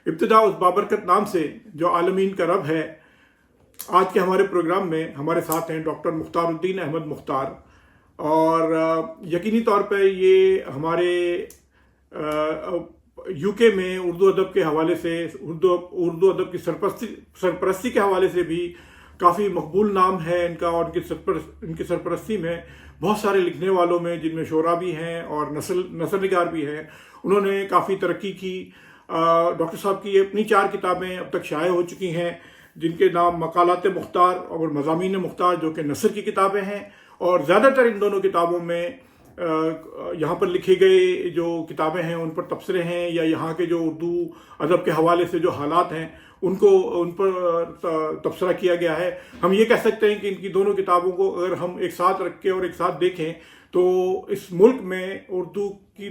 ابتدا اس بابرکت نام سے جو عالمین کا رب ہے. آج کے ہمارے پروگرام میں ہمارے ساتھ ہیں ڈاکٹر مختار الدین احمد مختار، اور یقینی طور پہ یہ ہمارے یو کے میں اردو ادب کے حوالے سے، اردو ادب کی سرپرستی کے حوالے سے بھی کافی مقبول نام ہے ان کا، اور ان کی سرپرستی میں بہت سارے لکھنے والوں میں، جن میں شعراء بھی ہیں اور نثر نگار بھی ہیں، انہوں نے کافی ترقی کی. ڈاکٹر صاحب کی اپنی 4 کتابیں اب تک شائع ہو چکی ہیں، جن کے نام مقالات مختار اور مضامین مختار، جو کہ نثر کی کتابیں ہیں. اور زیادہ تر ان دونوں کتابوں میں یہاں پر لکھے گئے جو کتابیں ہیں ان پر تبصرے ہیں، یا یہاں کے جو اردو ادب کے حوالے سے جو حالات ہیں ان پر تبصرہ کیا گیا ہے. ہم یہ کہہ سکتے ہیں کہ ان کی دونوں کتابوں کو اگر ہم ایک ساتھ رکھ کے اور ایک ساتھ دیکھیں تو اس ملک میں اردو کی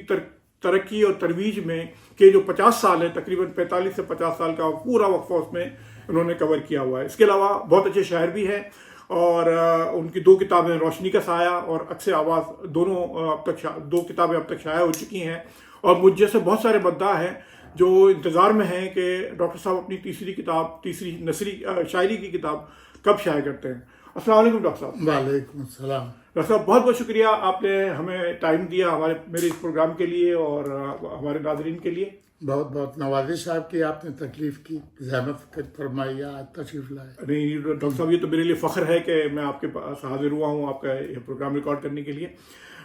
ترقی اور ترویج میں کہ جو 50 سال ہے، تقریباً 45 سے 50 سال کا پورا وقفہ اس میں انہوں نے کور کیا ہوا ہے. اس کے علاوہ بہت اچھے شاعر بھی ہیں، اور ان کی 2 کتابیں روشنی کا سایہ اور عکس آواز، دونوں اب تک 2 کتابیں اب تک شائع ہو چکی ہیں. اور مجھ جیسے بہت سارے مداح ہیں جو انتظار میں ہیں کہ ڈاکٹر صاحب اپنی تیسری نثری شاعری کی کتاب کب شائع کرتے ہیں. السلام علیکم ڈاکٹر صاحب. وعلیکم السلام. ڈاکٹر صاحب بہت بہت شکریہ، آپ نے ہمیں ٹائم دیا میرے اس پروگرام کے لیے اور ہمارے ناظرین کے لیے. بہت بہت نوازش صاحب کی، آپ نے تکلیف کی، زحمت فرمائی، آج تشریف لائے. نہیں ڈاکٹر صاحب، یہ تو میرے لیے فخر ہے کہ میں آپ کے پاس حاضر ہوا ہوں آپ کا یہ پروگرام ریکارڈ کرنے کے لیے.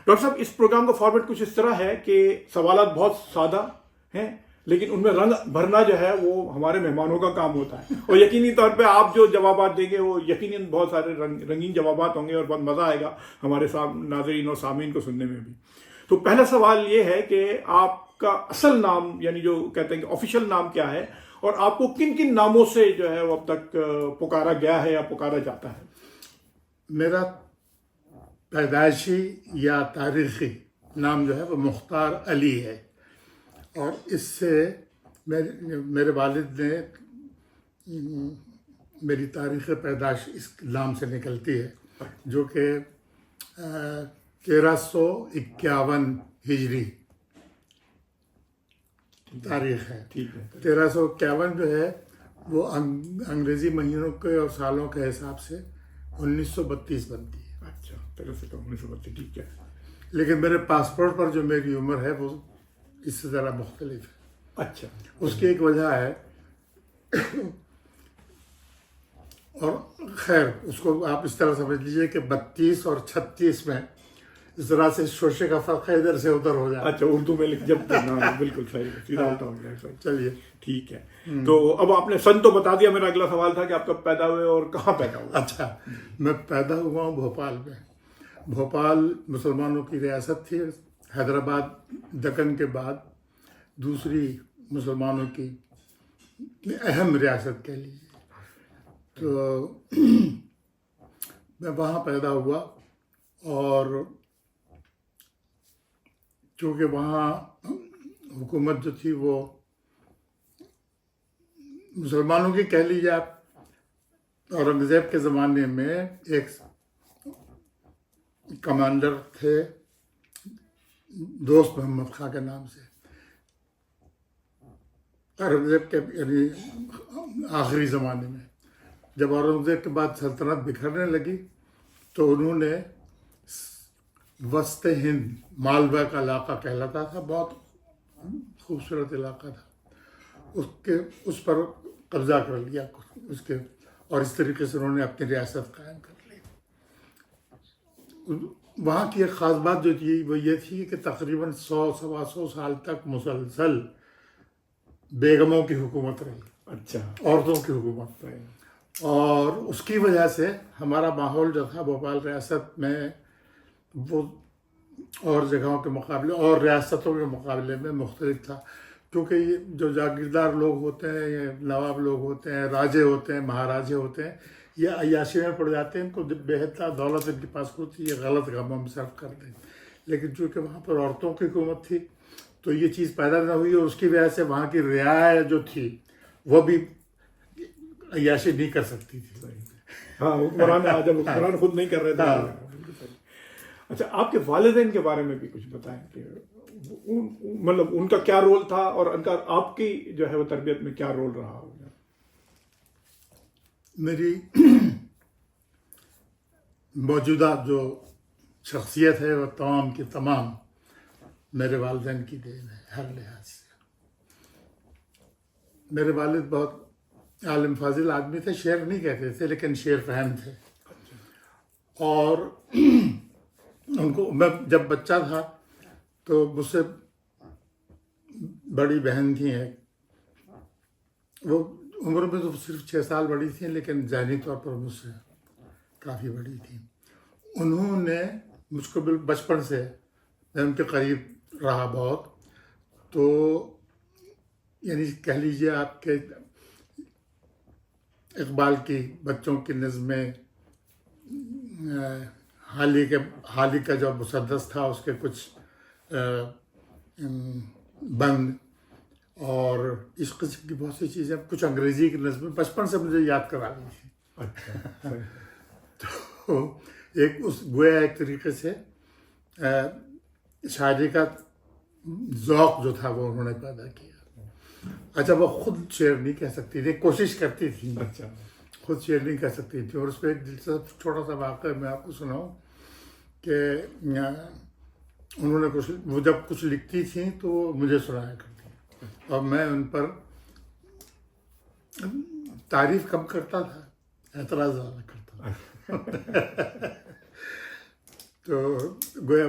ڈاکٹر صاحب، اس پروگرام کا فارمیٹ کچھ اس طرح ہے کہ سوالات بہت سادہ ہیں، لیکن ان میں رنگ بھرنا جو ہے وہ ہمارے مہمانوں کا کام ہوتا ہے. اور یقینی طور پہ آپ جو جوابات دیں گے وہ یقیناً بہت سارے رنگین جوابات ہوں گے، اور بہت مزہ آئے گا ہمارے ناظرین اور سامعین کو سننے میں بھی. تو پہلا سوال یہ ہے کہ آپ کا اصل نام، یعنی جو کہتے ہیں کہ آفیشیل نام کیا ہے، اور آپ کو کن کن ناموں سے جو ہے وہ اب تک پکارا گیا ہے یا پکارا جاتا ہے؟ میرا پیدائشی یا تاریخی نام جو ہے وہ مختار علی ہے، اور اس سے میرے والد نے میری تاریخ پیدائش اس نام سے نکلتی ہے، جو کہ 1351 ہجری تاریخ ہے. 1351 جو ہے وہ انگریزی مہینوں کے اور سالوں کے حساب سے 1932 بنتی ہے. اچھا، 1932، ٹھیک ہے. لیکن میرے پاسپورٹ پر جو میری عمر ہے وہ اس سے ذرا مختلف ہے. اچھا، اس کی ایک وجہ ہے، اور خیر اس کو آپ اس طرح سمجھ لیجئے کہ 32 اور 36 میں اس طرح سے شوشے کا فرق ہے، ادھر سے ادھر ہو جائے. اچھا، اردو میں جب بالکل صحیح ہے. چلیے ٹھیک ہے. تو اب آپ نے سن تو بتا دیا، میرا اگلا سوال تھا کہ آپ کب پیدا ہوئے اور کہاں پیدا ہوئے. اچھا، میں پیدا ہوا ہوں بھوپال میں. بھوپال مسلمانوں کی ریاست تھی، حیدرآباد دکن کے بعد دوسری مسلمانوں کی اہم ریاست کہہ لیجیے. تو میں وہاں پیدا ہوا، اور چونکہ وہاں حکومت جو تھی وہ مسلمانوں کی کہہ لیجیے آپ، اورنگزیب کے زمانے میں ایک کمانڈر تھے دوست محمد خاں کے نام سے. اورنگزیب کے یعنی آخری زمانے میں جب اورنگزیب کے بعد سلطنت بکھرنے لگی تو انہوں نے وسط ہند، مالوا کا علاقہ کہلاتا تھا، بہت خوبصورت علاقہ تھا، اس پر قبضہ کر لیا اور اس طریقے سے انہوں نے اپنی ریاست قائم کر لی. وہاں کی ایک خاص بات جو تھی وہ یہ تھی کہ تقریباً 100-125 سال تک مسلسل بیگموں کی حکومت رہی. اچھا، عورتوں کی حکومت رہی. اور اس کی وجہ سے ہمارا ماحول جو تھا بھوپال ریاست میں وہ اور جگہوں کے مقابلے اور ریاستوں کے مقابلے میں مختلف تھا، کیونکہ یہ جو جاگیردار لوگ ہوتے ہیں، یہ نواب لوگ ہوتے ہیں، راجے ہوتے ہیں، مہاراجے ہوتے ہیں، یہ عیاشی میں پڑ جاتے ہیں، ان کو بہتر دولت ان کے پاس ہوتی ہے، یہ غلط کاموں میں صرف کر دیں. لیکن چونکہ وہاں پر عورتوں کی حکومت تھی تو یہ چیز پیدا نہ ہوئی، اور اس کی وجہ سے وہاں کی رعایا جو تھی وہ بھی عیاشی نہیں کر سکتی تھی. ہاں، حکمران خود نہیں کر رہے تھے. اچھا، آپ کے والدین کے بارے میں بھی کچھ بتائیں کہ مطلب ان کا کیا رول تھا اور ان کا آپ کی جو ہے وہ تربیت میں کیا رول رہا ہوگا؟ میری موجودہ جو شخصیت ہے وہ تمام کی تمام میرے والدین کی دین ہے ہر لحاظ سے. میرے والد بہت عالم فاضل آدمی تھے، شعر نہیں کہتے تھے لیکن شعر فہم تھے. اور ان کو میں جب بچہ تھا تو مجھ سے بڑی بہن تھی ایک، وہ عمر میں تو صرف 6 سال بڑی تھیں لیکن ذہنی طور پر مجھ سے کافی بڑی تھیں. انہوں نے مجھ کو بچپن سے میں ان کے قریب رہا بہت. تو یعنی کہہ لیجیے آپ کے اقبال کی بچوں کی نظمیں، حالی کا جو مسدس تھا اس کے کچھ بند اور اس قسم کی بہت سی چیزیں، کچھ انگریزی کی نظمیں بچپن سے مجھے یاد کرا دی تھی. تو گویا ایک طریقے سے شاعری کا ذوق جو تھا وہ انہوں نے پیدا کیا. اچھا وہ خود شعر نہیں کہہ سکتی تھی، کوشش کرتی تھی، خود شعر نہیں کہہ سکتی تھی. اور اس پہ ایک دلچسپ چھوٹا سا واقعہ میں آپ کو سناؤں کہ انہوں نے وہ جب کچھ لکھتی تھیں تو وہ مجھے سنایا کرتی اور میں ان پر تعریف کم کرتا تھا، اعتراض زیادہ کرتا. تو گویا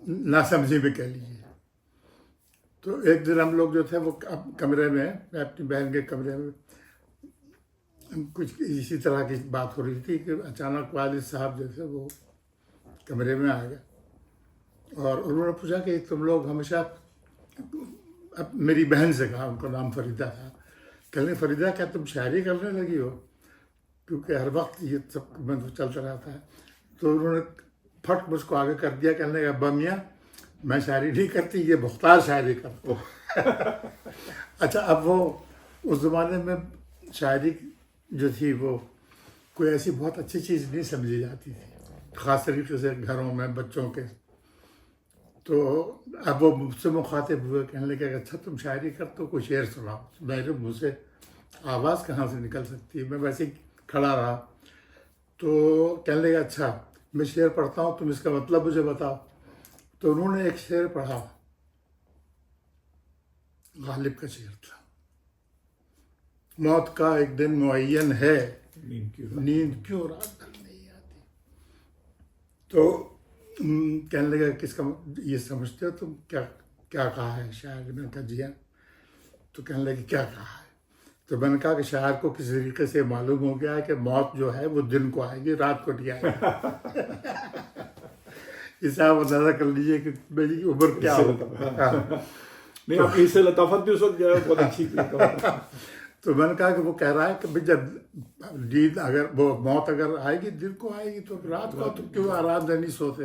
ناسمجھی بھی کہہ لیجیے. تو ایک دن ہم لوگ جو تھے وہ کمرے میں اپنی بہن کے کمرے میں کچھ اسی طرح کی بات ہو رہی تھی کہ اچانک والد صاحب جو تھے وہ کمرے میں آ گئے اور انہوں نے پوچھا کہ تم لوگ ہمیشہ، میری بہن سے کہا، ان کا نام فریدہ تھا، کہنے فریدہ کیا تم شاعری کرنے لگی ہو؟ کیونکہ ہر وقت یہ سب میں چلتا رہتا ہے. تو انہوں نے پھٹ مجھ کو آگے کر دیا، کہنے لگا بمیاں میں شاعری نہیں کرتی، یہ مختار شاعری کرتا. اچھا اب وہ اس زمانے میں شاعری جو تھی وہ کوئی ایسی بہت اچھی چیز نہیں سمجھی جاتی تھی، خاص طریقے سے گھروں میں بچوں کے. تو اب وہ مجھ سے مخاطب ہوئے، کہنے لگے کہ اچھا تم شاعری کرتے ہو، کوئی شعر سناؤ. میرے منہ سے آواز کہاں سے نکل سکتی ہے، میں ویسے ہی کھڑا رہا. تو کہنے لگے اچھا میں شعر پڑھتا ہوں، تم اس کا مطلب مجھے بتاؤ. تو انہوں نے ایک شعر پڑھا، غالب کا شعر تھا، موت کا ایک دن معین ہے، نیند کیوں رات بھر نہیں آتی. تو کہنے لگا کس کا یہ سمجھتے ہو تم کیا کہا ہے شاعر؟ میں نے کہا جی ہاں. تو کہنے لگے کیا کہا ہے؟ تو میں نے کہا کہ شاعر کو کسی طریقے سے معلوم ہو گیا ہے کہ موت جو ہے وہ دن کو آئے گی، رات کو نہیں آئے گی. اس سے آپ اندازہ کر لیجیے کہ میری عمر کیا ہوگا. نہیں آپ کی اس سے لطافت بھی اس وقت جو ہے بہت اچھی تھی. تو میں نے کہا کہ وہ کہہ رہا ہے کہ بھائی جب نیند اگر وہ موت اگر آئے گی دن کو آئے گی تو رات کو تو کیوں آرام سے نہیں سوتے.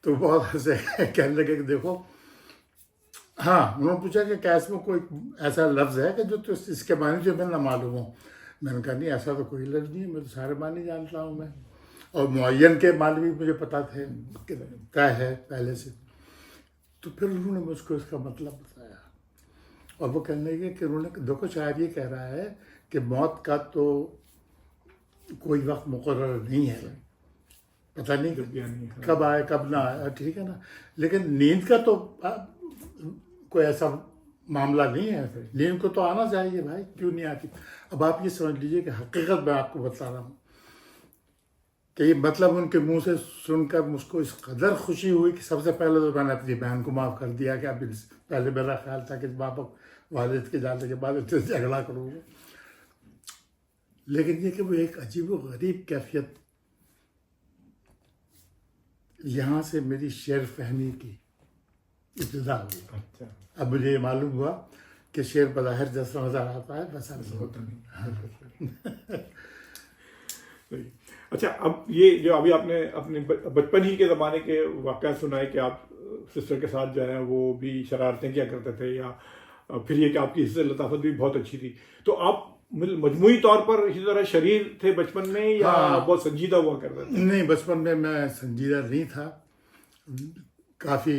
تو بہت ایسے کہنے لگے کہ دیکھو ہاں. انہوں نے پوچھا کہ کیا اس میں کوئی ایسا لفظ ہے کہ جو تو اس کے معنی جو میں نہ معلوم ہو؟ میں نے کہا نہیں ایسا تو کوئی لفظ نہیں ہے، میں تو سارے معنی جانتا ہوں میں، اور معین کے معنی بھی مجھے پتہ تھے کہ کیا ہے پہلے سے. تو پھر انہوں نے مجھ کو اس کا مطلب بتایا اور وہ کہنے لگے کہ انہوں نے دیکھو شاعر یہ کہہ رہا ہے کہ موت کا تو کوئی وقت مقرر نہیں ہے، پتہ نہیں کب آئے کب نہ آئے، ٹھیک ہے نا، لیکن نیند کا تو کوئی ایسا معاملہ نہیں ہے، نیند کو تو آنا چاہیے بھائی، کیوں نہیں آتی. اب آپ یہ سمجھ لیجیے کہ حقیقت میں آپ کو بتا رہا ہوں کہ یہ مطلب ان کے منہ سے سن کر مجھ کو اس قدر خوشی ہوئی کہ سب سے پہلے تو میں نے اپنی بہن کو معاف کر دیا کہ اب پہلے میرا خیال تھا کہ باپ والد کے جانے کے بعد اتنے جھگڑا کروں گا. لیکن یہ کہ وہ ایک عجیب و غریب کیفیت یہاں سے میری شعر فہمی کی ابتدا ہوئی. اب مجھے یہ معلوم ہوا کہ شعر بظاہر جیسا نظر آتا ہے ویسا نہیں ہوتا. اچھا اب یہ جو ابھی آپ نے اپنے بچپن ہی کے زمانے کے واقعات سنائے کہ آپ سسٹر کے ساتھ جو ہے وہ بھی شرارتیں کیا کرتے تھے، یا پھر یہ کہ آپ کی حصے لطافت بھی بہت اچھی تھی، تو آپ مجموعی طور پر اسی طرح شریر تھے بچپن میں یا بہت سنجیدہ ہوا کرتے تھے؟ نہیں، بچپن میں میں سنجیدہ نہیں تھا، کافی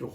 شوق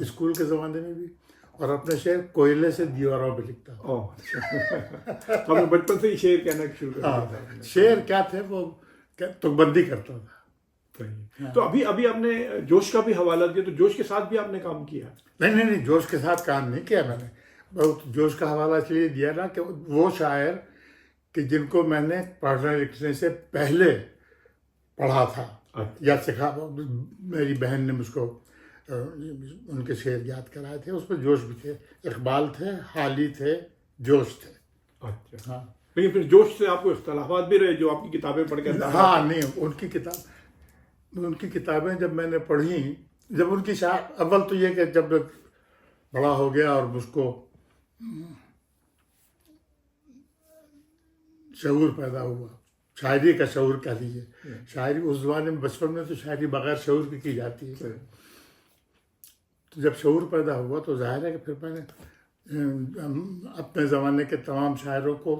اسکول کے زمانے میں بھی، اور اپنے شعر کوئلے سے دیواروں پہ لکھتا تھا۔ تو آپ نے بچپن سے ہی شعر کہنا شروع کر دیا تھا؟ شعر کیا تھے وہ تکبندی کرتا تھا۔ تو ابھی آپ نے جوش کا بھی حوالہ دیا، تو جوش کے ساتھ بھی آپ نے کام کیا؟ نہیں، جوش کے ساتھ کام نہیں کیا میں نے۔ بہت جوش کا حوالہ اس لیے دیا نا کہ وہ شاعر کہ جن کو میں نے پڑھنے لکھنے سے پہلے پڑھا تھا یا سکھا، میری بہن نے مجھ کو ان کے شعر یاد کرائے تھے، اس میں جوش بھی تھے، اقبال تھے، حالی تھے، جوش تھے۔ اچھا، ہاں، لیکن پھر جوش سے آپ کو اختلافات بھی رہے جو آپ کی کتابیں پڑھ کے؟ ہاں نہیں، ان کی کتابیں جب میں نے پڑھی، جب ان کی اول تو یہ کہ جب بڑا ہو گیا اور مجھ کو شعور پیدا ہوا، شاعری کا شعور کہہ لیجیے۔ شاعری اس زمانے میں، بچپن میں تو شاعری بغیر شعور کی کی جاتی ہے۔ تو جب شعور پیدا ہوا تو ظاہر ہے کہ پھر میں نے اپنے زمانے کے تمام شاعروں کو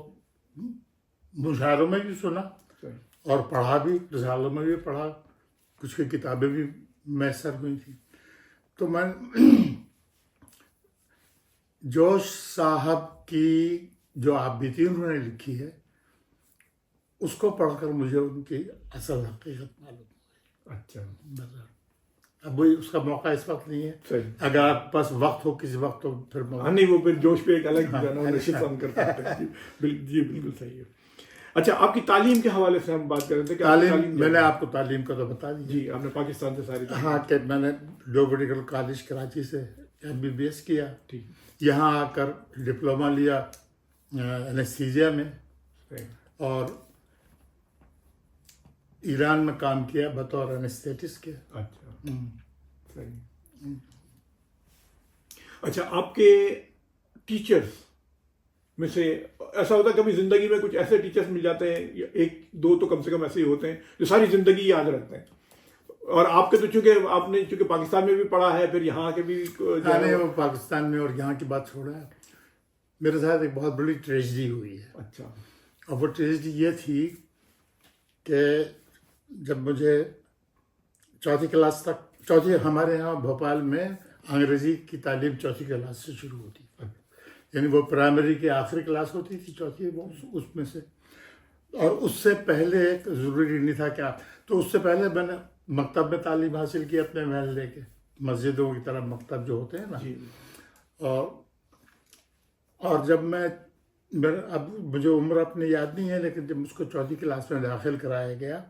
مشاعروں میں بھی سنا اور پڑھا بھی، رسالوں میں بھی پڑھا، کچھ کی کتابیں بھی میسر ہوئی تھیں۔ تو میں جوش صاحب کی جو آبیتی انہوں نے لکھی ہے، اس کو پڑھ کر مجھے ان کی اصل حقیقت معلوم ہوئی۔ اچھا، اب وہی اس کا موقع اس وقت نہیں ہے، اگر آپ کے پاس وقت ہو کسی وقت تو پھر نہیں، وہ پھر جوش پہ ایک الگ نشست ہم کر سکتے ہیں۔ جی بالکل صحیح ہے۔ اچھا، آپ کی تعلیم کے حوالے سے ہم بات کر رہے تھے کہ تعلیم، میں نے آپ کو تعلیم کا تو بتا دیا۔ جی، آپ نے پاکستان سے ساری ہاں، کہ میں نے لو میڈیکل کالج کراچی سے MBBS کیا، یہاں آ کر ڈپلومہ لیا اینستھیزیا میں، اور ایران میں کام کیا بطور اینستھیٹسٹ کے۔ اچھا، صحیح۔ اچھا، آپ کے ٹیچرز میں سے ایسا ہوتا ہے کبھی زندگی میں کچھ ایسے ٹیچرز مل جاتے ہیں، ایک دو تو کم سے کم ایسے ہی ہوتے ہیں جو ساری زندگی یاد رکھتے ہیں، اور آپ کے تو چونکہ آپ نے پاکستان میں بھی پڑھا ہے، پھر یہاں کے بھی؟ نہیں، وہ پاکستان میں اور یہاں کی بات چھوڑا ہے، میرے ساتھ ایک بہت بڑی ٹریجڈی ہوئی ہے۔ اچھا، اور وہ ٹریجڈی یہ تھی کہ جب مجھے چوتھی کلاس تک، ہمارے یہاں بھوپال میں انگریزی کی تعلیم چوتھی کلاس سے شروع ہوتی، یعنی وہ پرائمری کی آخری کلاس ہوتی تھی چوتھی، وہ اس میں سے، اور اس سے پہلے ضروری نہیں تھا کہ تو اس سے پہلے میں نے مکتب میں تعلیم حاصل کی اپنے محلے کے، مسجدوں کی طرح مکتب جو ہوتے ہیں نا۔ اور جب اب مجھے عمر اپنی یاد نہیں ہے، لیکن جب مجھ کو چوتھی کلاس میں داخل کرایا گیا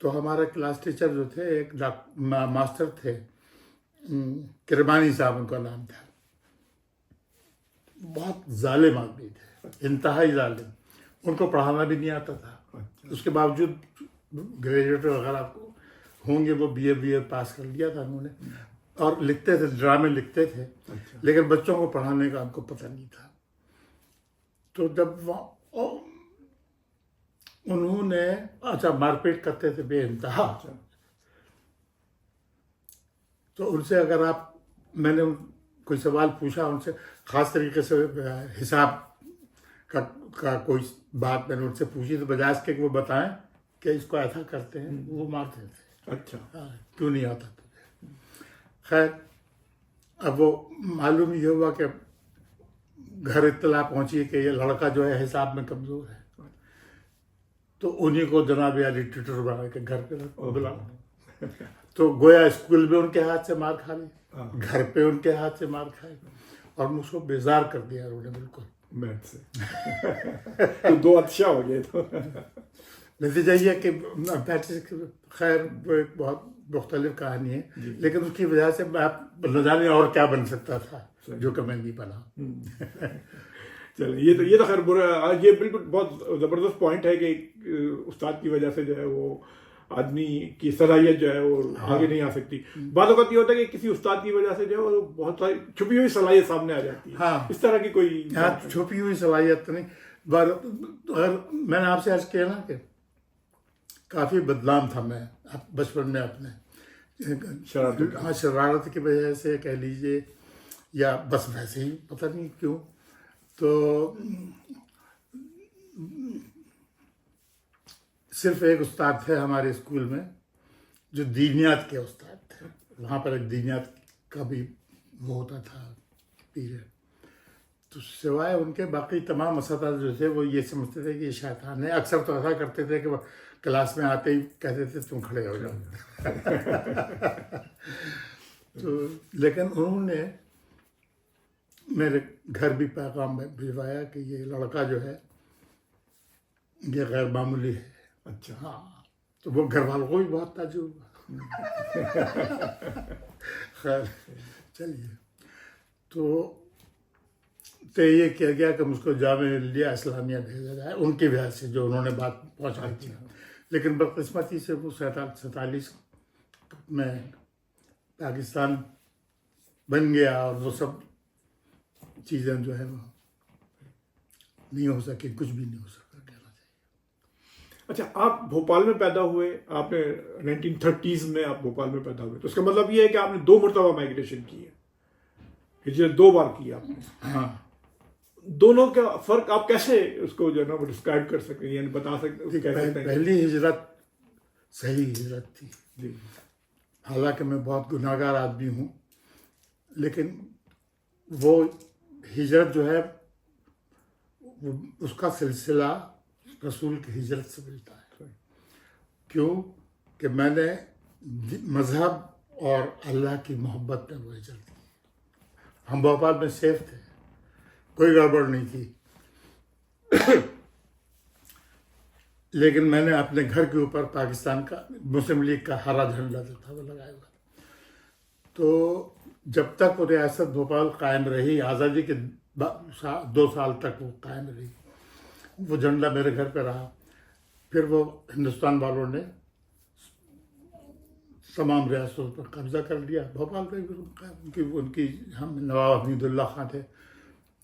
تو ہمارا کلاس ٹیچر جو تھے، ایک ماسٹر تھے، کرمانی صاحب ان کا نام تھا، بہت ظالم آدمی تھے، انتہائی ظالم، ان کو پڑھانا بھی نہیں آتا تھا، اس کے باوجود گریجویٹ وغیرہ ہوں گے، وہ BA پاس کر لیا تھا انہوں نے، اور لکھتے تھے، ڈرامے لکھتے تھے، لیکن بچوں کو پڑھانے کا ان کو پتہ نہیں تھا۔ تو جب انہوں نے مار پیٹ کرتے تھے بے انتہا، تو ان سے اگر میں نے کوئی سوال پوچھا ان سے، خاص طریقے سے حساب کا کوئی بات میں نے ان سے پوچھی، تو بجائے اس کے کہ وہ بتائیں کہ اس کو ایسا کرتے ہیں، وہ مارتے تھے۔ اچھا، کیوں نہیں آتا تجھے؟ خیر، اب وہ معلوم یہ ہوا کہ گھر اطلاع پہنچی کہ یہ لڑکا جو ہے حساب میں کمزور ہے، تو انہیں کو جناب علی ٹیوٹر بنا کے گھر پہ بلا، تو گویا اسکول میں ان کے ہاتھ سے مار کھا لی، گھر پہ ان کے ہاتھ سے مار کھائی، اور مجھ کو بیزار کر دیا انہوں نے بالکل میتھ سے۔ تو دو اچھا ہو گئے۔ تو نتیجہ یہ کہ خیر وہ ایک بہت مختلف کہانی ہے، لیکن اس کی وجہ سے میں نہ جانے اور کیا بن سکتا تھا جو کہ میں نہیں بنا۔ چلیں، یہ تو خیر برا، یہ بالکل بہت زبردست پوائنٹ ہے کہ استاد کی وجہ سے جو ہے وہ آدمی کی صلاحیت جو ہے وہ آگے نہیں آ سکتی۔ بعض اوقات یہ ہوتا ہے کہ کسی استاد کی وجہ سے جو ہے وہ بہت ساری چھپی ہوئی صلاحیت سامنے آ جاتی ہے، اس طرح کی کوئی چھپی ہوئی صلاحیت تو نہیں۔ اگر میں نے آپ سے عرض کیا نا کہ کافی بدنام تھا میں بچپن میں اپنے، شرارت کی وجہ سے کہہ لیجیے، یا بس ویسے ہی پتہ نہیں کیوں۔ تو صرف ایک استاد تھے ہمارے اسکول میں جو دینیات کے استاد تھے، وہاں پر ایک دینیات کا بھی وہ ہوتا تھا پیریڈ. تو سوائے ان کے باقی تمام اساتذہ جو تھے وہ یہ سمجھتے تھے کہ یہ شیطان ہے. اکثر تو ایسا کرتے تھے کہ وہ کلاس میں آتے ہی کہتے تھے تم کھڑے ہو جاؤ. تو لیکن انہوں نے میرے گھر بھی پیغام بھجوایا کہ یہ لڑکا جو ہے یہ غیر معمولی ہے. اچھا. ہاں تو وہ گھر والوں کو بھی بہت تعجب ہوا. خیر چلیے تو یہ کیا گیا کہ مجھ کو جامعہ ملیہ اسلامیہ بھیجا جائے ان کی وجہ سے جو انہوں نے بات پہنچائی تھی. لیکن بدقسمتی سے وہ 47 میں پاکستان بن گیا اور وہ سب چیزیں جو ہے وہ نہیں ہو سکی, کچھ بھی نہیں ہو سکا کہنا چاہیے. اچھا, آپ بھوپال میں پیدا ہوئے, آپ نے 1930s میں آپ بھوپال میں پیدا ہوئے, تو اس کا مطلب یہ ہے کہ آپ نے 2 مرتبہ مائگریشن کی ہے, ہجرت 2 بار کی آپ نے. ہاں دونوں کا فرق آپ کیسے اس کو جو ہے نا وہ ڈسکرائب کر سکتے ہیں, یعنی بتا سکتے ہیں؟ پہلی ہجرت صحیح ہجرت تھی. جی. حالانکہ میں بہت گناہ گار آدمی ہوں, لیکن وہ ہجرت جو ہے اس کا سلسلہ رسول کی ہجرت سے ملتا ہے. کیوں کہ میں نے مذہب اور اللہ کی محبت میں وہ ہجرت کی. ہم بھوپال میں سیف تھے, کوئی گڑبڑ نہیں تھی, لیکن میں نے اپنے گھر کے اوپر پاکستان کا مسلم لیگ کا ہرا جھنڈا جو تھا وہ لگایا ہوا. تو جب تک وہ ریاست بھوپال قائم رہی, آزادی کے 2 سال تک وہ قائم رہی, وہ جھنڈا میرے گھر پہ رہا. پھر وہ ہندوستان والوں نے تمام ریاستوں پر قبضہ کر لیا. بھوپال پہ ان کی ہم نواب حمید اللہ خان تھے,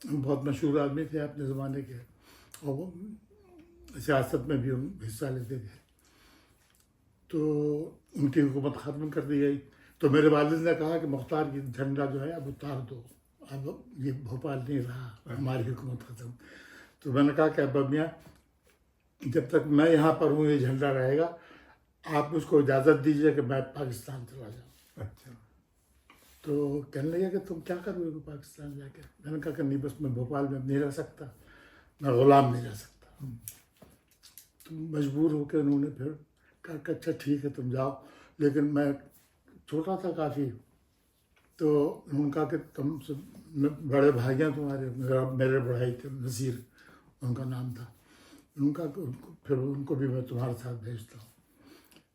بہت مشہور آدمی تھے اپنے زمانے کے, اور وہ سیاست میں بھی حصہ لیتے تھے. تو ان کی حکومت ختم کر دی گئی. تو میرے والد نے کہا کہ مختار یہ جھنڈا جو ہے اب اتار دو, اب یہ بھوپال نہیں رہا, ہماری حکومت ختم. تو میں نے کہا کہ ابا میاں جب تک میں یہاں پر ہوں یہ جھنڈا رہے گا, آپ اس کو اجازت دیجیے کہ میں پاکستان چلا جاؤں. اچھا. تو کہنے لگے کہ تم کیا کرو گے پاکستان جا کے؟ میں نے کہا کہ نہیں, بس میں بھوپال میں نہیں رہ سکتا, میں غلام نہیں رہ سکتا. تو مجبور ہو کے انہوں نے پھر کہا کہ اچھا ٹھیک ہے تم جاؤ. لیکن میں چھوٹا تھا کافی, تو انہوں نے کہا کہ تم بڑے بھائی ہیں تمہارے, میرے بھائی تھے نذیر ان کا نام تھا. انہوں نے کہا کہ پھر ان کو بھی میں تمہارے ساتھ بھیجتا ہوں.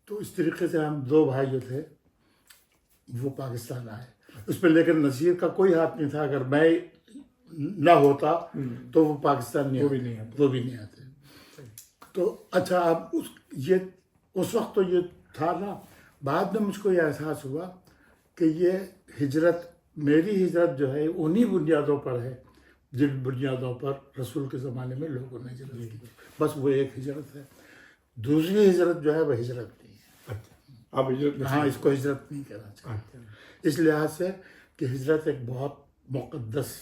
تو اس طریقے سے ہم 2 بھائی جو تھے وہ پاکستان آئے. اس پہ لیکن نذیر کا کوئی ہاتھ نہیں تھا. اگر میں نہ ہوتا تو وہ پاکستان نہیں, وہ بھی نہیں آتے. تو اچھا, اب اس وقت تو یہ تھا نا. بعد میں مجھ کو یہ احساس ہوا کہ یہ ہجرت, میری ہجرت جو ہے انہی بنیادوں پر ہے جن بنیادوں پر رسول کے زمانے میں لوگوں نے ہجرت کی. بس وہ ایک ہجرت ہے. دوسری ہجرت جو ہے وہ ہجرت نہیں ہے. آپ ہجرت, ہاں, اس کو ہجرت نہیں کہنا چاہیے اس لحاظ سے کہ ہجرت ایک بہت مقدس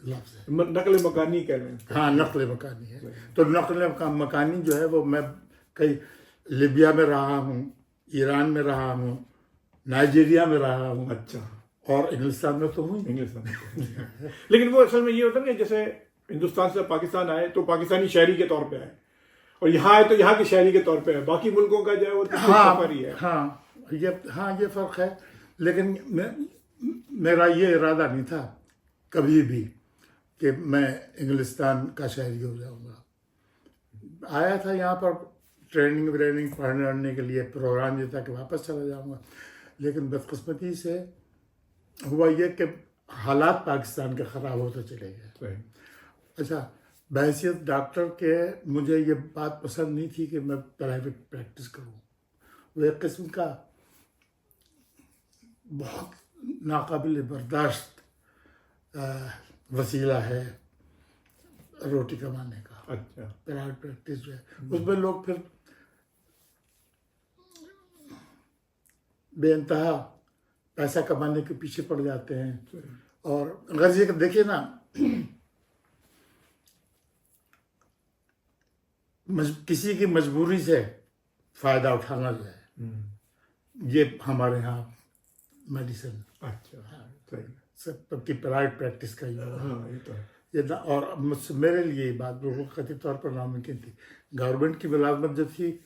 لفظ ہے. نقل مکانی کہہ رہے ہیں. ہاں, نقل مکانی ہے. تو نقل مکانی جو ہے وہ میں کئی لیبیا میں رہا ہوں, ایران میں رہا ہوں, نائجیریا میں رہا ہوں. اچھا. اور انگلستان میں تو ہوں. انگلستان لیکن وہ اصل میں یہ ہوتا ہے کہ جیسے ہندوستان سے پاکستان آئے تو پاکستانی شہری کے طور پہ آئے, اور یہاں آئے تو یہاں کے شہری کے طور پہ ہے. باقی ملکوں کا جو ہے وہ سفر ہی ہے. ہاں, یہ فرق ہے. لیکن میرا یہ ارادہ نہیں تھا کبھی بھی کہ میں انگلستان کا شہری ہو جاؤں گا. آیا تھا یہاں پر ٹریننگ پڑھنے کے لیے, پروگرام یہ تھا کہ واپس چلا جاؤں گا. لیکن بدقسمتی سے ہوا یہ کہ حالات پاکستان کے خراب ہوتے چلے گئے. اچھا, بحیثیت ڈاکٹر کے مجھے یہ بات پسند نہیں تھی کہ میں پرائیویٹ پریکٹس کروں. وہ ایک قسم کا بہت ناقابل برداشت وسیلہ ہے روٹی کمانے کا. اچھا. پرائیویٹ پریکٹس جو ہے اس میں لوگ پھر بے انتہا پیسہ کمانے کے پیچھے پڑ جاتے ہیں. اور غرض یہ کہ دیکھیے نا, کسی کی مجبوری سے فائدہ اٹھانا جو ہے یہ ہمارے ہاں میڈیسن. اچھا, سب کی پرائیویٹ پریکٹس کا ہی ہوگا. ہاں یہ تو ہے. اور میرے لیے یہ بات بالکل قطعی طور پر ناممکن تھی. گورنمنٹ کی ملازمت جو تھی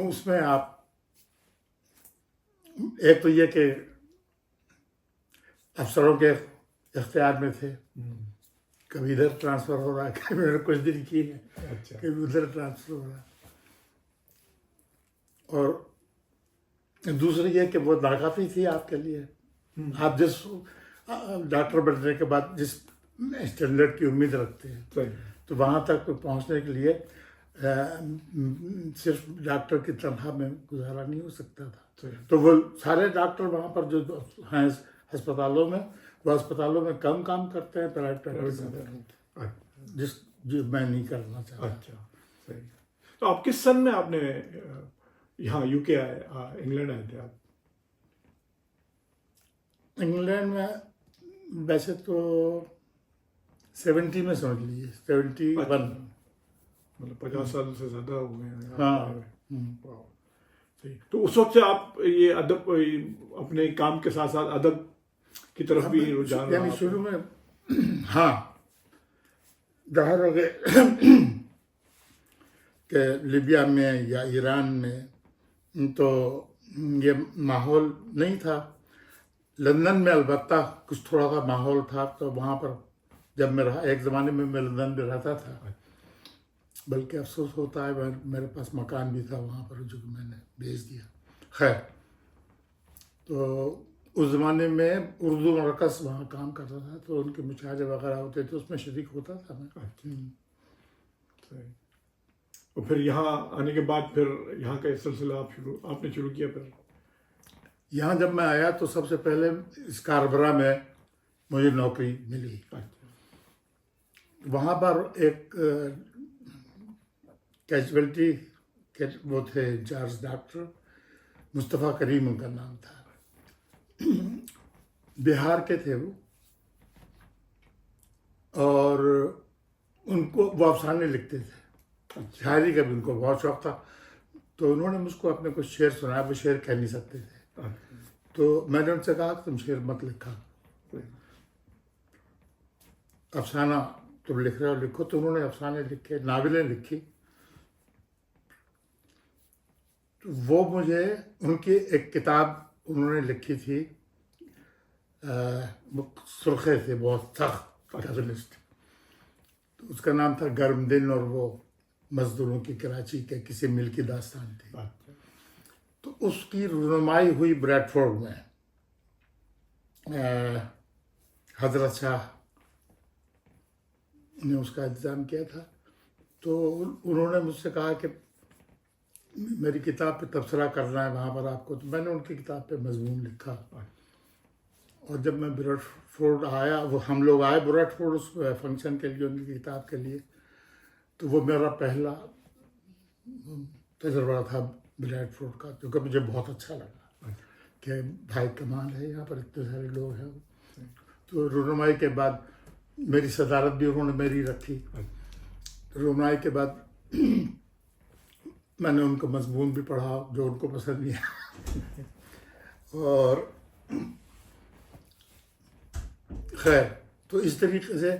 اس میں آپ ایک تو یہ کہ افسروں کے اختیار میں تھے, کبھی ادھر ٹرانسفر ہو رہا ہے, کبھی میں نے کچھ دن کی ہے, اچھا کبھی ادھر ٹرانسفر ہو رہا ہے. اور دوسری یہ کہ وہ ناکافی تھی آپ کے لیے. آپ جس ڈاکٹر بننے کے بعد جس اسٹینڈرڈ کی امید رکھتے ہیں صحیح. تو وہاں تک پہنچنے کے لیے صرف ڈاکٹر کی تنخواہ میں گزارا نہیں ہو سکتا تھا. تو وہ سارے ڈاکٹر وہاں پر جو ہیں ہسپتالوں میں, وہ ہسپتالوں میں کم کام کرتے ہیں پرائیویٹ پریکٹس میں, جو میں نہیں کرنا چاہتا. اچھا صحیح. تو آپ کس سن میں آپ نے یہاں یو کے آئے, انگلینڈ آئے تھے آپ؟ انگلینڈ میں ویسے تو 70 میں سمجھ لیجیے, 71. مطلب 50 سال سے زیادہ ہو گئے ہیں. ہاں. تو اس وقت سے آپ یہ ادب اپنے کام کے ساتھ ساتھ ادب کی طرف بھی رجحان یعنی شروع میں ہاں ظاہر ہو گئے کہ لیبیا میں یا ایران میں تو یہ ماحول نہیں تھا. لندن میں البتہ کچھ تھوڑا سا ماحول تھا, تو وہاں پر جب میں رہا, ایک زمانے میں میں لندن میں رہتا تھا, بلکہ افسوس ہوتا ہے میرے پاس مکان بھی تھا وہاں پر جو کہ میں نے بھیج دیا. خیر, تو اس زمانے میں اردو مرکز وہاں کام کرتا تھا, تو ان کے مشاہدے وغیرہ ہوتے تھے, اس میں شریک ہوتا تھا میں. اور پھر یہاں آنے کے بعد پھر یہاں کا سلسلہ آپ نے شروع کیا. پھر یہاں جب میں آیا تو سب سے پہلے اسکاربرا میں مجھے نوکری ملی. وہاں پر ایک کیجویلٹی کے وہ تھے انچارج ڈاکٹر, مصطفیٰ کریم ان کا نام تھا, بہار کے تھے وہ, اور ان کو وہ افسانے لکھتے تھے, شاعری کا بھی ان کو بہت شوق تھا. تو انہوں نے مجھ کو اپنے کچھ شعر سنایا, وہ شعر کہہ نہیں سکتے تھے. تو میں نے ان سے کہا کہ تم شعر مت لکھا, افسانہ تم لکھ رہے ہو لکھو. تو انہوں نے افسانے لکھے, ناولیں لکھی. تو وہ مجھے ان کی ایک کتاب انہوں نے لکھی تھی, سرخے تھے بہت سخت کازنسٹ, تو اس کا نام تھا گرم دن, اور وہ مزدوروں کی کراچی کے کسی مل کی داستان تھی. تو اس کی رونمائی ہوئی بریڈ فورڈ میں, حضرت شاہ نے اس کا انتظام کیا تھا. تو انہوں نے مجھ سے کہا کہ میری کتاب پہ تبصرہ کرنا ہے وہاں پر آپ کو. تو میں نے ان کی کتاب پہ مضمون لکھا, اور جب میں بریڈ فورڈ آیا, وہ ہم لوگ آئے بریڈ فورڈ اس فنکشن کے لیے, ان کی کتاب کے لیے, تو وہ میرا پہلا تجربہ تھا بریڈ فورڈ کا, جو کہ مجھے بہت اچھا لگا کہ بھائی کمال ہے, یہاں پر اتنے سارے لوگ ہیں. تو رونمائی کے بعد میری صدارت بھی انہوں نے میری رکھی. رونمائی کے بعد میں نے ان کو مضمون بھی پڑھا جو ان کو پسند نہیں آیا. اور خیر, تو اس طریقے سے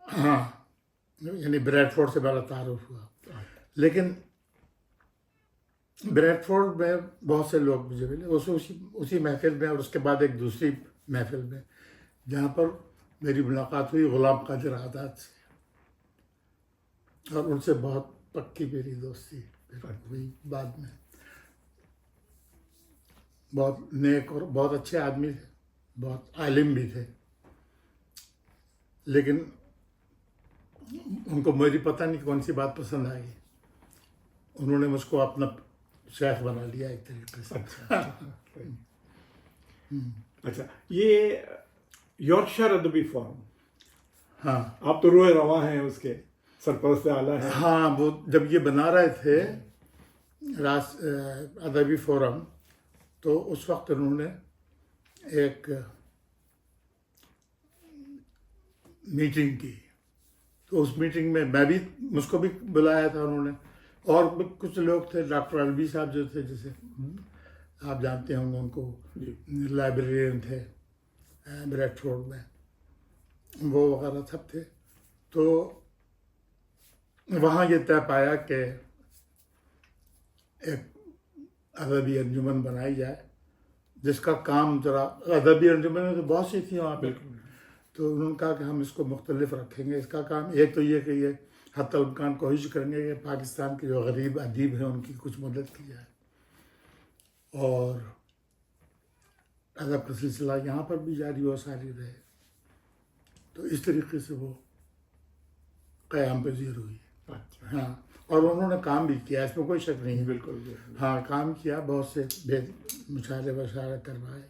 ہاں یعنی بریڈ فورڈ سے میرا تعارف ہوا. لیکن بریڈ فورڈ میں بہت سے لوگ مجھے ملے, اسی محفل میں, اور اس کے بعد ایک دوسری محفل میں جہاں پر میری ملاقات ہوئی غلام قادر آزاد سے, اور ان سے بہت پکی میری دوستی ہوئی بعد میں. بہت نیک اور بہت اچھے آدمی تھے, بہت عالم بھی تھے, لیکن ان کو میری پتہ نہیں کون سی بات پسند آئی, انہوں نے مجھ کو اپنا شیخ بنا لیا ایک طریقے سے. اچھا, یہ یارکشائر ادبی فورم, ہاں آپ تو روئے رواں ہیں, اس کے سرپرست اعلیٰ ہیں. ہاں, وہ جب یہ بنا رہے تھے ادبی فورم, تو اس وقت انہوں نے ایک میٹنگ کی. تو اس میٹنگ میں بھی مجھ کو بھی بلایا تھا انہوں نے, اور کچھ لوگ تھے, ڈاکٹر الوی صاحب جو تھے, جیسے آپ جانتے ہوں گے ان کو، جی لائبریرین تھے بریڈ فورڈ میں، وہ وغیرہ سب تھے. تو وہاں یہ طے پایا کہ ایک ادبی انجمن بنائی جائے جس کا کام ذرا، ادبی انجمن میں تو بہت سی تھیں وہاں پہ، بالکل. تو انہوں نے کہا کہ ہم اس کو مختلف رکھیں گے. اس کا کام ایک تو یہ کہ یہ حتی الامکان کوشش کریں گے کہ پاکستان کے جو غریب ادیب ہیں ان کی کچھ مدد کی جائے، اور ادب کا سلسلہ یہاں پر بھی جاری و ساری رہے. تو اس طریقے سے وہ قیام پذیر ہوئی. اچھا. ہاں، اور انہوں نے کام بھی کیا، اس میں کوئی شک نہیں ہے. بالکل. ہاں کام کیا، بہت سے مشاعرے وشارے کروائے،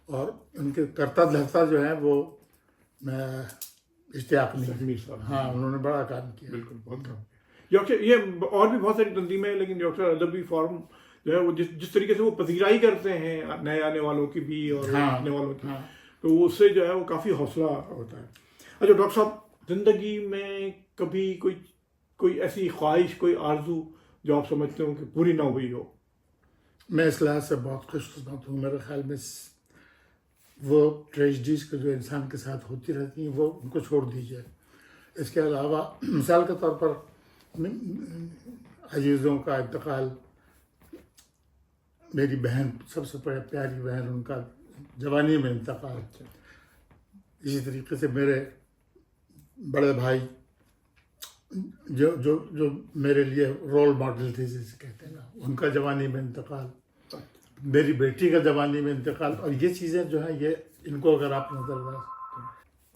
اور ان کے کرتا دھرتا جو ہے وہ اشتیاق نہیں. میر صاحب. ہاں انہوں نے بڑا کام کیا. بالکل بہت کام. ڈاکٹر یہ اور بھی بہت ساری تنظیمیں ہیں، لیکن ڈاکٹر ادبی فورم جو ہے وہ جس طریقے سے وہ پذیرائی کرتے ہیں نئے آنے والوں کی بھی اور آنے والوں کی، تو اس سے جو ہے وہ کافی حوصلہ ہوتا ہے. اچھا ڈاکٹر صاحب، زندگی میں کبھی کوئی ایسی خواہش، کوئی آرزو جو آپ سمجھتے ہو کہ پوری نہ ہوئی ہو؟ میں اس لحاظ سے بہت خوش قسمت ہوں. میرے خیال میں وہ ٹریجڈیز جو انسان کے ساتھ ہوتی رہتی ہیں وہ ان کو چھوڑ دیجیے. اس کے علاوہ مثال کے طور پر عزیزوں کا انتقال، میری بہن سب سے پیاری بہن، ان کا جوانی میں انتقال. اسی طریقے سے میرے بڑے بھائی جو میرے لیے رول ماڈل تھے جسے کہتے ہیں نا، ان کا جوانی میں انتقال، میری بیٹی کا جوانی میں انتقال. اور یہ چیزیں جو ہیں یہ ان کو اگر آپ نظر انداز،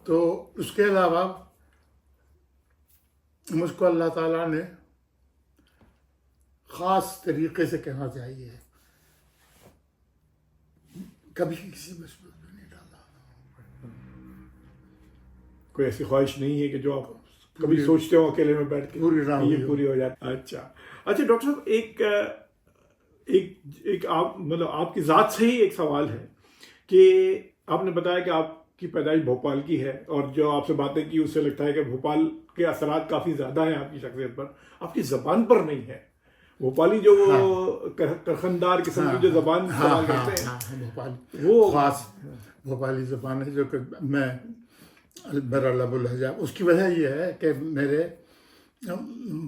تو اس کے علاوہ مجھ کو اللہ تعالیٰ نے خاص طریقے سے کہنا چاہیے کبھی کسی مصیبت میں نہیں ڈالا. کوئی ایسی خواہش نہیں ہے کہ جو آپ کبھی سوچتے ہو اکیلے میں بیٹھ کے پوری نہ ہوئی یہ پوری ہو جاتی؟ اچھا ڈاکٹر صاحب، ایک آپ مطلب آپ کی ذات سے ہی ایک سوال ہے کہ آپ نے بتایا کہ آپ کی پیدائش بھوپال کی ہے، اور جو آپ سے باتیں کی اس سے لگتا ہے کہ بھوپال کے اثرات کافی زیادہ ہیں آپ کی شخصیت پر. آپ کی زبان پر نہیں ہے بھوپالی، جو کرخندار قسم کی جو زبان استعمال کرتے ہیں وہ خاص بھوپالی زبان ہے، جو کہ میرا لب و لہجہ. اس کی وجہ یہ ہے کہ میرے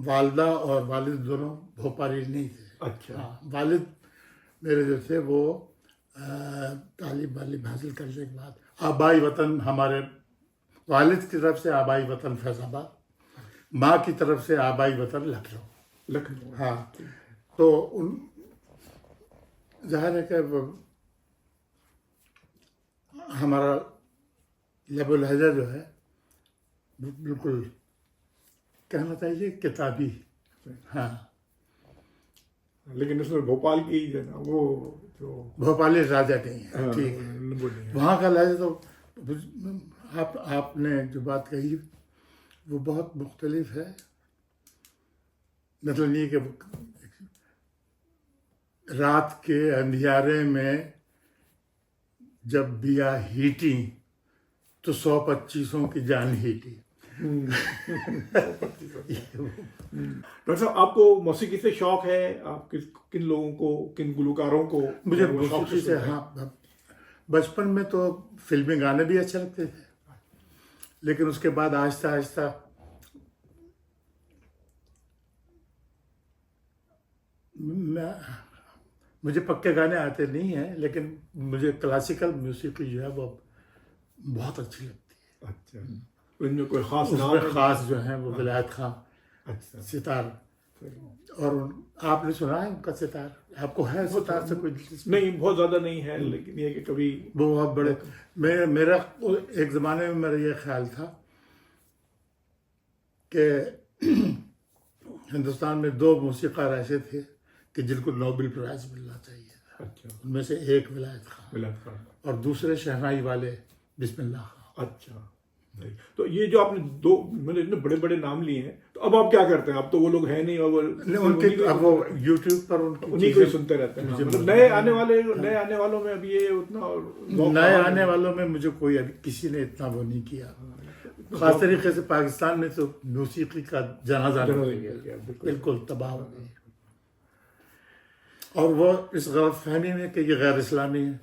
والدہ اور والد دونوں بھوپالی نہیں تھے. اچھا. والد میرے جو تھے وہ تعلیم حاصل کرنے کے بعد آبائی وطن، ہمارے والد کی طرف سے آبائی وطن فیض آباد، ماں کی طرف سے آبائی وطن لکھنؤ. ہاں، تو ظاہر ہے کہ ہمارا لب و لہجہ جو ہے بالکل کہنا چاہیے کتابی. ہاں، لیکن اس میں بھوپال کی جو ہے نا وہ جو بھوپالی راجہ نہیں ہے. ٹھیک ہے، وہاں کا لہجہ تو آپ نے جو بات کہی وہ بہت مختلف ہے. مطلب یہ کہ رات کے اندھیارے میں جب دیا ہیٹی تو 125 کی جان ہیٹی. ڈاکٹر صاحب، آپ کو موسیقی سے شوق ہے؟ آپ کن لوگوں کو، کن گلوکاروں کو؟ مجھے موسیقی سے، ہاں، بچپن میں تو فلمی گانے بھی اچھے لگتے تھے، لیکن اس کے بعد آہستہ آہستہ مجھے پکے گانے آتے نہیں ہیں، لیکن مجھے کلاسیکل موسیقی جو ہے وہ بہت اچھی لگتی ہے. اچھا، ان میں کوئی خاص اس نام میں خاص جو ہیں وہ ولایت خان ستار. اور آپ نے سنا ہے ان کا ستار؟ آپ کو ہے ستار سے کوئی دلچسپی؟ نہیں، بہت زیادہ نہیں ہے، لیکن یہ کہ کبھی وہ بہت بڑے میرا ایک زمانے میں میرا یہ خیال تھا کہ ہندوستان میں 2 موسیقار ایسے تھے کہ جن کو نوبل پرائز ملنا چاہیے تھا. اچھا. ان میں سے ایک ولایت خان اور دوسرے شہنائی والے بسم اللہ خان. اچھا. تو یہ جو آپ نے 2 اتنے بڑے بڑے نام لیے ہیں، تو اب آپ کیا کرتے ہیں؟ اب تو وہ لوگ ہیں نہیں، اور اب وہ یوٹیوب پر انہیں کو سنتے رہتے ہیں. مطلب نئے آنے والوں میں اب یہ اتنا نئے آنے والوں میں مجھے کوئی ابھی کسی نے اتنا وہ نہیں کیا. خاص طریقے سے پاکستان میں تو موسیقی کا جنازہ بالکل تباہ ہو گئی. اور وہ اس غلط فہمی میں کہ یہ غیر اسلامی ہے.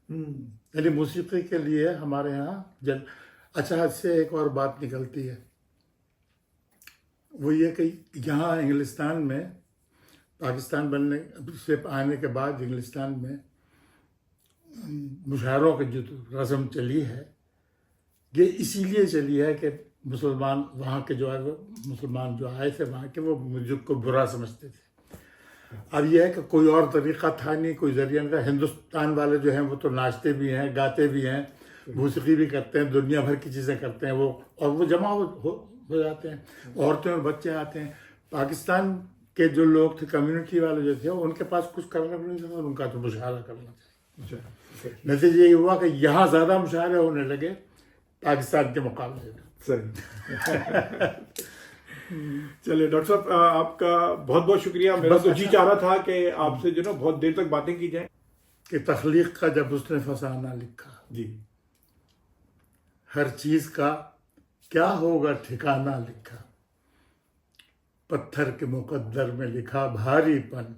یعنی موسیقی کے لیے ہمارے ہاں اچھا اس سے ایک اور بات نکلتی ہے، وہ یہ کہ یہاں انگلستان میں پاکستان بننے سے آنے کے بعد انگلستان میں مشاعروں کی جو رسم چلی ہے یہ اسی لیے چلی ہے کہ مسلمان وہاں کے جو مسلمان جو آئے تھے وہاں کے وہ میوزک کو برا سمجھتے تھے. اب یہ ہے کہ کوئی اور طریقہ تھا نہیں، کوئی ذریعہ نہیں تھا. ہندوستان والے جو ہیں وہ تو ناچتے بھی ہیں، گاتے بھی ہیں، موسیقی بھی کرتے ہیں، دنیا بھر کی چیزیں کرتے ہیں وہ، اور وہ جمع ہو جاتے ہیں، عورتیں اور بچے آتے ہیں. پاکستان کے جو لوگ تھے، کمیونٹی والے جو تھے، ان کے پاس کچھ کرنا نہیں تھا، ان کا تو مشاہدہ کرنا تھا. نتیجہ یہ ہوا کہ یہاں زیادہ مشاہدے ہونے لگے پاکستان کے مقابلے میں. صحیح. چلیے ڈاکٹر صاحب آپ کا بہت بہت شکریہ. میرا تو جی چاہ رہا تھا کہ آپ سے جو نا بہت دیر تک باتیں کی جائیں. کہ تخلیق کا جب اس نے فسانہ لکھا، جی ہر چیز کا کیا ہوگا ٹھکانہ لکھا، پتھر کے مقدر میں لکھا بھاری پن،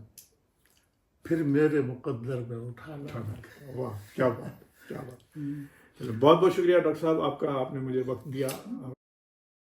پھر میرے مقدر میں اٹھانا. واہ کیا بات کیا بات. چلو بہت بہت شکریہ ڈاکٹر صاحب آپ کا، آپ نے مجھے وقت دیا.